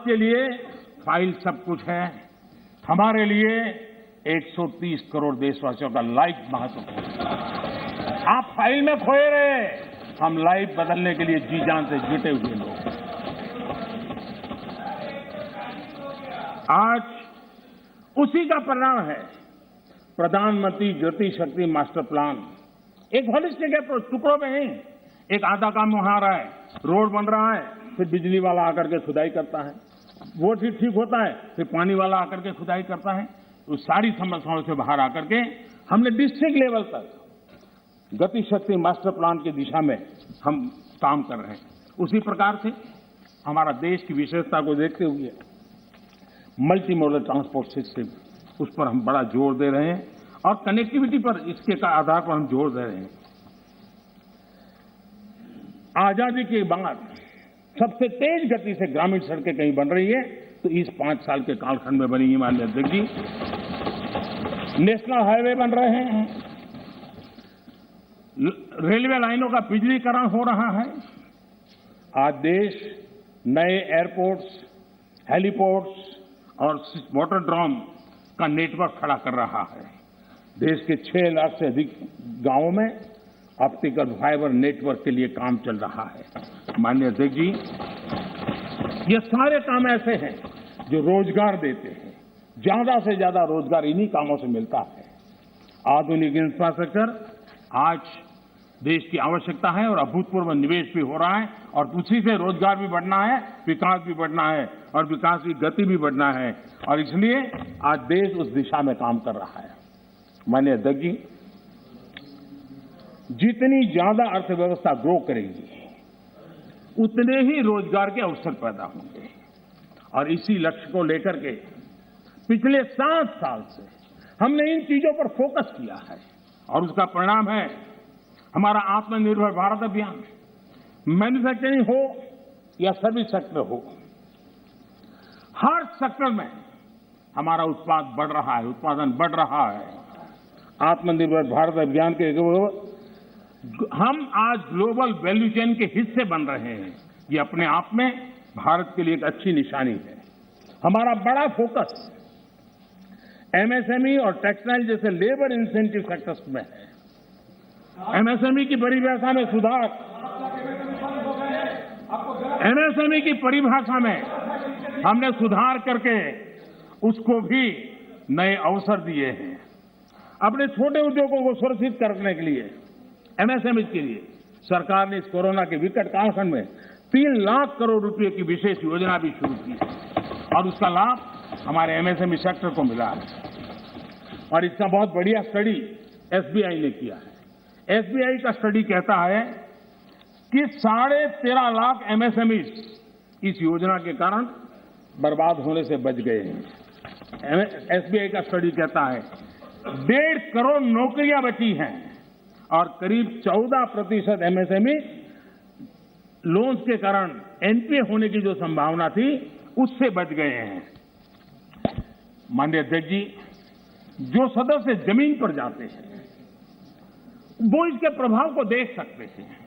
आपके लिए फाइल सब कुछ है, हमारे लिए 130 करोड़ देशवासियों का लाइफ महत्वपूर्ण है। आप फाइल में खोए रहे, हम लाइफ बदलने के लिए जी जान से जुटे हुए लोग। आज उसी का परिणाम है प्रधानमंत्री गति शक्ति मास्टर प्लान। एक होलिस्टिक अप्रोच, टुकड़ों में नहीं। एक आधा काम वहां आ रहा है, रोड बन रहा है, फिर बिजली वाला आकर के खुदाई करता है, वो ठीक होता है, फिर पानी वाला आकर के खुदाई करता है। तो सारी समस्याओं से बाहर आकर के हमने डिस्ट्रिक्ट लेवल तक गति शक्ति मास्टर प्लान की दिशा में हम काम कर रहे हैं। उसी प्रकार से हमारा देश की विशेषता को देखते हुए मल्टी मॉडल ट्रांसपोर्ट सिस्टम, उस पर हम बड़ा जोर दे रहे हैं और कनेक्टिविटी पर इसके का आधार पर हम जोर दे रहे हैं। आजादी के बाद सबसे तेज गति से ग्रामीण सड़कें कहीं बन रही है तो इस 5 साल के कालखंड में बनी है। माननीय अध्यक्ष जी, नेशनल हाईवे बन रहे हैं, रेलवे लाइनों का बिजलीकरण हो रहा है। आज देश नए एयरपोर्ट्स, हेलीपोर्ट्स और वाटर ड्रॉम का नेटवर्क खड़ा कर रहा है। देश के 6 लाख से अधिक गांवों में ऑप्टिकल फाइबर नेटवर्क के लिए काम चल रहा है। माननीय अध्यक्ष जी, ये सारे काम ऐसे हैं जो रोजगार देते हैं। ज्यादा से ज्यादा रोजगार इन्हीं कामों से मिलता है। आधुनिक इंफ्रास्ट्रक्चर आज देश की आवश्यकता है और अभूतपूर्व निवेश भी हो रहा है और उसी से रोजगार भी बढ़ना है, विकास भी बढ़ना है और विकास की गति भी बढ़ना है और इसलिए आज देश उस दिशा में काम कर रहा है। माननीय अध्यक्ष जी, जितनी ज्यादा अर्थव्यवस्था ग्रो करेगी उतने ही रोजगार के अवसर पैदा होंगे और इसी लक्ष्य को लेकर के पिछले 7 साल से हमने इन चीजों पर फोकस किया है और उसका परिणाम है हमारा आत्मनिर्भर भारत अभियान। मैन्युफैक्चरिंग हो या सर्विस सेक्टर हो, हर सेक्टर में हमारा उत्पाद बढ़ रहा है, उत्पादन बढ़ रहा है। आत्मनिर्भर भारत अभियान के हम आज ग्लोबल वैल्यू चेन के हिस्से बन रहे हैं। ये अपने आप में भारत के लिए एक अच्छी निशानी है। हमारा बड़ा फोकस एमएसएमई और टेक्सटाइल जैसे लेबर इंसेंटिव सेक्टर्स में है। एमएसएमई की परिभाषा में सुधार, एमएसएमई की परिभाषा में हमने सुधार करके उसको भी नए अवसर दिए हैं। अपने छोटे उद्योगों को सुरक्षित करने के लिए, एमएसएमई के लिए सरकार ने इस कोरोना के विकट कालखंड में 3 लाख करोड़ रुपए की विशेष योजना भी शुरू की है और उसका लाभ हमारे एमएसएमई सेक्टर को मिला है। और इसका बहुत बढ़िया स्टडी एसबीआई ने किया है। एसबीआई का स्टडी कहता है कि 13.5 लाख एमएसएमई इस योजना के कारण बर्बाद होने से बच गए हैं। एसबीआई का स्टडी कहता है 1.5 करोड़ नौकरियां बची हैं और करीब 14% एमएसएमई लोन्स के कारण एनपीए होने की जो संभावना थी उससे बच गए हैं। माननीय अध्यक्ष जी, जो सदस्य जमीन पर जाते हैं वो इसके प्रभाव को देख सकते हैं।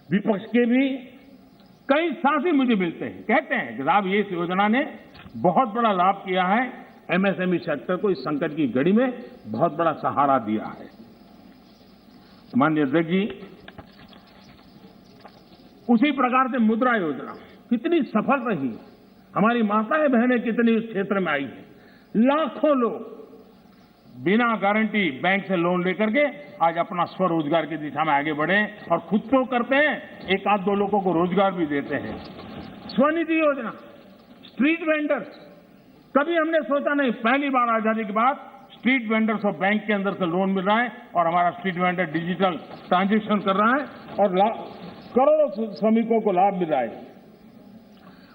विपक्ष के भी कई साथी मुझे मिलते हैं, कहते हैं कि साहब ये इस योजना ने बहुत बड़ा लाभ किया है, एमएसएमई सेक्टर को इस संकट की घड़ी में बहुत बड़ा सहारा दिया है। माननीय अध्यक्ष जी, उसी प्रकार से मुद्रा योजना कितनी सफल रही, हमारी माताएं बहनें कितनी इस क्षेत्र में आई है। लाखों लोग बिना गारंटी बैंक से लोन लेकर के आज अपना स्वरोजगार की दिशा में आगे बढ़े और खुद तो करते हैं, 1-2 लोगों को रोजगार भी देते हैं। स्वनिधि योजना, स्ट्रीट वेंडर्स, कभी हमने सोचा नहीं, पहली बार आजादी के बाद स्ट्रीट वेंडर्स और बैंक के अंदर से लोन मिल रहा है और हमारा स्ट्रीट वेंडर डिजिटल ट्रांजेक्शन कर रहा है और करोड़ों श्रमिकों को लाभ मिल रहा है।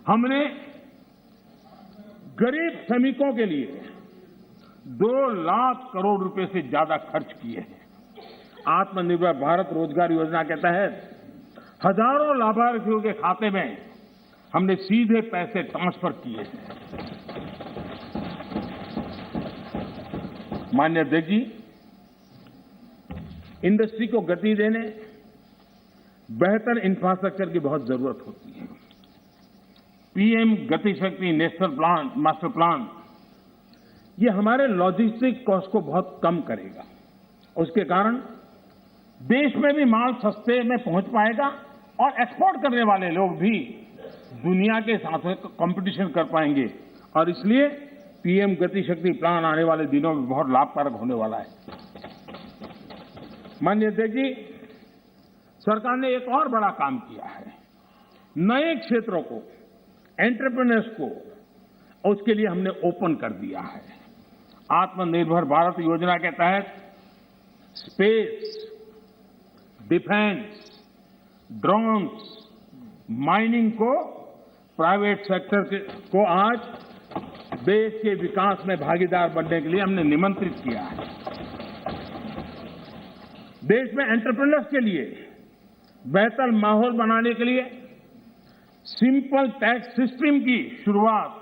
हमने गरीब श्रमिकों के लिए 2 लाख करोड़ रुपए से ज्यादा खर्च किए हैं। आत्मनिर्भर भारत रोजगार योजना के तहत हजारों लाभार्थियों के खाते में हमने सीधे पैसे ट्रांसफर किए हैं। माननीय अध्यक्ष जी, इंडस्ट्री को गति देने बेहतर इंफ्रास्ट्रक्चर की बहुत जरूरत होती है। पीएम गति शक्ति नेशनल प्लान मास्टर प्लान ये हमारे लॉजिस्टिक कॉस्ट को बहुत कम करेगा। उसके कारण देश में भी माल सस्ते में पहुंच पाएगा और एक्सपोर्ट करने वाले लोग भी दुनिया के साथ कंपटीशन कर पाएंगे और इसलिए पीएम गति शक्ति प्लान आने वाले दिनों में बहुत लाभकारक होने वाला है। माननीय अध्यक्ष जी, सरकार ने एक और बड़ा काम किया है। नए क्षेत्रों को, एंटरप्रेन्योर्स को, उसके लिए हमने ओपन कर दिया है। आत्मनिर्भर भारत योजना के तहत स्पेस, डिफेंस, ड्रोन्स, माइनिंग को प्राइवेट सेक्टर को आज देश के विकास में भागीदार बनने के लिए हमने निमंत्रित किया है। देश में एंटरप्रेन्योर्स के लिए बेहतर माहौल बनाने के लिए सिंपल टैक्स सिस्टम की शुरुआत,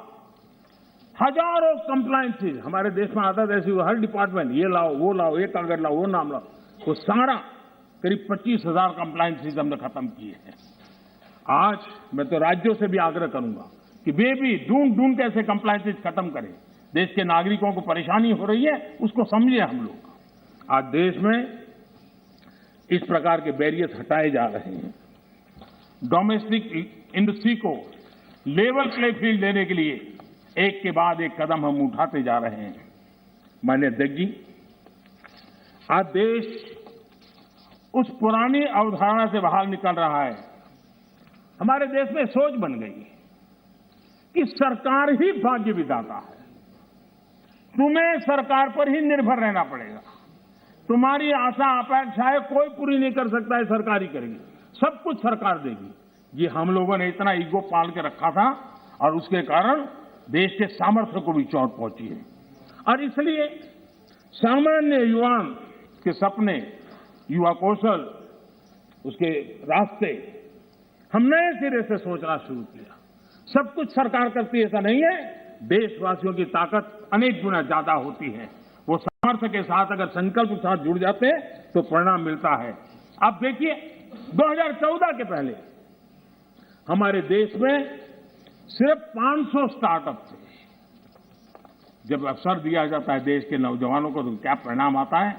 हजारों कंप्लायंसेज हमारे देश में आता है, ऐसी हर डिपार्टमेंट ये लाओ, वो लाओ, ये कागज लाओ, वो नाम लाओ, वो सारा करीब 25,000 कंप्लायंसेज हमने खत्म किए हैं। आज मैं तो राज्यों से भी आग्रह करूंगा कि वे भी ढूंढ के ऐसे कंप्लायंसेज खत्म करें। देश के नागरिकों को परेशानी हो रही है, उसको समझे हम लोग। आज देश में इस प्रकार के बैरियर्स हटाए जा रहे हैं। डोमेस्टिक इंडस्ट्री को लेवल प्ले फील्ड देने के लिए एक के बाद एक कदम हम उठाते जा रहे हैं। माननीय अध्यक्ष जी, आज देश उस पुरानी अवधारणा से बाहर निकल रहा है। हमारे देश में सोच बन गई कि सरकार ही भाग्य विधाता है, तुम्हें सरकार पर ही निर्भर रहना पड़ेगा, तुम्हारी आशा अपेक्षाएं कोई पूरी नहीं कर सकता है, सरकार ही करेगी, सब कुछ सरकार देगी। ये हम लोगों ने इतना ईगो पाल के रखा था और उसके कारण देश के सामर्थ्य को भी चोट पहुंची है। और इसलिए सामान्य युवा के सपने, युवा कौशल, उसके रास्ते हम नए सिरे से सोचना शुरू किया। सब कुछ सरकार करती है ऐसा नहीं है, देशवासियों की ताकत अनेक गुना ज्यादा होती है। वो सामर्थ्य के साथ अगर संकल्प के साथ जुड़ जाते हैं तो परिणाम मिलता है। आप देखिए 2014 के पहले हमारे देश में सिर्फ 500 स्टार्टअप थे। जब अवसर दिया जाता है देश के नौजवानों को तो क्या परिणाम आता है।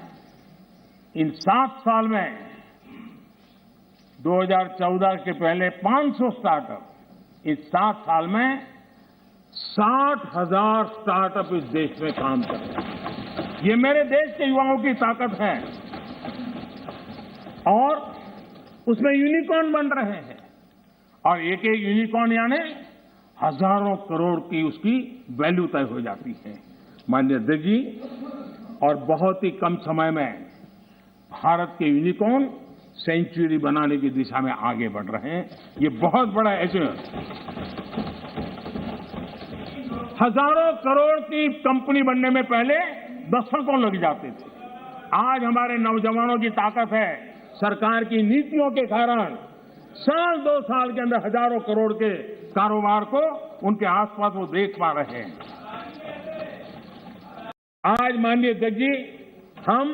इन 7 साल में 2014 के पहले 500 स्टार्टअप, इस 7 साल में 60,000 स्टार्टअप इस देश में काम कर रहे हैं। ये मेरे देश के युवाओं की ताकत है और उसमें यूनिकॉर्न बन रहे हैं और एक एक यूनिकॉर्न यानी हजारों करोड़ की उसकी वैल्यू तय हो जाती है। माननीय अध्यक्ष जी, और बहुत ही कम समय में भारत के यूनिकॉर्न सेंचुरी बनाने की दिशा में आगे बढ़ रहे हैं। ये बहुत बड़ा अचीवमेंट। हजारों करोड़ की कंपनी बनने में पहले दशकों लग जाते थे। आज हमारे नौजवानों की ताकत है, सरकार की नीतियों के कारण साल 2 साल के अंदर हजारों करोड़ के कारोबार को उनके आसपास वो देख पा रहे हैं। आज माननीय अध्यक्ष जी, हम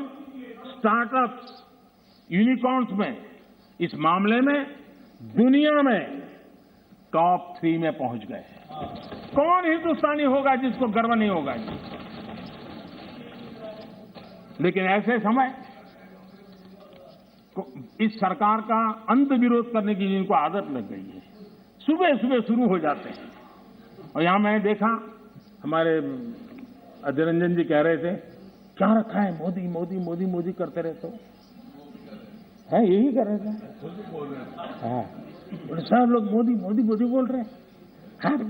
स्टार्टअप्स, यूनिकॉर्न्स में इस मामले में दुनिया में टॉप 3 में पहुंच गए हैं। कौन हिंदुस्तानी होगा जिसको गर्व नहीं होगा। लेकिन ऐसे समय इस सरकार का अंत विरोध करने की जिनको आदत लग गई है, सुबह सुबह शुरू हो जाते हैं। और यहां मैंने देखा हमारे अजय रंजन जी कह रहे थे, क्या रखा है मोदी मोदी मोदी मोदी करते रहते हो, है यही कर रहे थे। हाँ, सब लोग मोदी मोदी मोदी बोल रहे हैं। आपको